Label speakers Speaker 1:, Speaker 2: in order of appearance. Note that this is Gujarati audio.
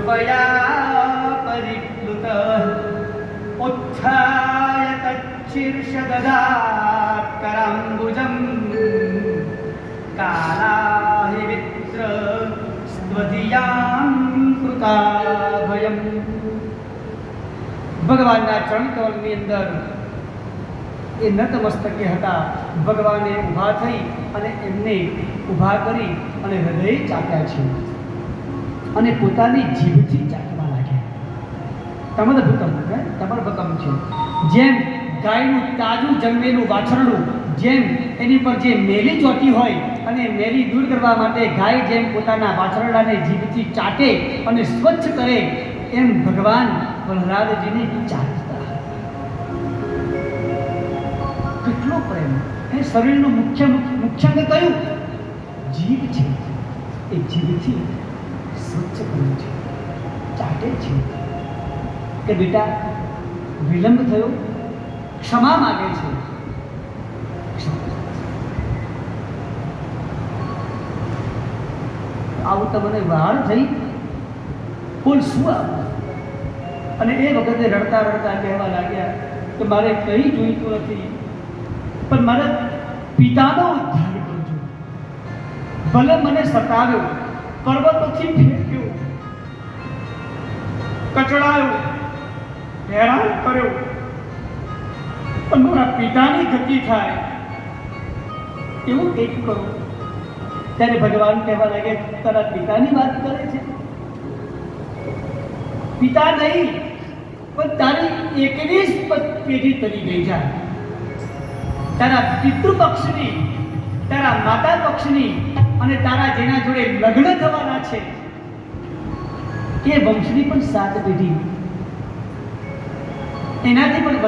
Speaker 1: कृपया परिप्लुत उत्थाय तच्छीर्षददात् कराम्बुजम् कालाहि वित्र स्वधियां कृताभयम्। ભગવાનના ચરણ કમળની અંદર એ નતમસ્તકે હતા. ભગવાને ઊભા થઈ અને એમને ઊભા કરી અને હૃદય ચાટ્યા છે અને પોતાની જીભથી ચાટવા લાગ્યા. તમરભકમ છે. જેમ ગાયનું તાજું જન્મેલું વાછરડું જેમ એની પર જે મેલી ચોટી હોય અને મેલી દૂર કરવા માટે ગાય જેમ પોતાના વાછરડાને જીભથી ચાટે અને સ્વચ્છ કરે એમ ભગવાન પ્રહલાદજીને ચાટતા. કેટલો પ્રેમ! એ શરીરનું મુખ્ય અંગ કયું? જીભ છે. એ જીભથી સ્વચ્છ કરે છે, ચાટે છે કે બેટા વિલંબ થયો, ક્ષમા માગે છે. આવું તમને વાળ થઈ બોલ શું આવું? અને એ વખતે રડતા રડતા કહેવા લાગ્યા કે મારે કંઈ જોઈતું નથી, પણ મારા પિતાનો ઉદ્ધાર કરજો. ભલે મને સતાવ્યો, પર્વતોથી ફેંક્યો, કચડાયો, હેરાન કર્યો, પણ મારા પિતાની ગતિ થાય એવું કંઈક કરો. ત્યારે ભગવાન કહેવા લાગે તારા પિતાની વાત કરે છે? પિતા નહીં, પણ તારી 21 પેઢી તરી ગઈ જાય. તારા પિતૃપક્ષની, તારા માતા પક્ષની અને તારા જેના જોડે લગ્ન થવાના છે એ વંશની પણ 7 પેઢી, એનાથી પણ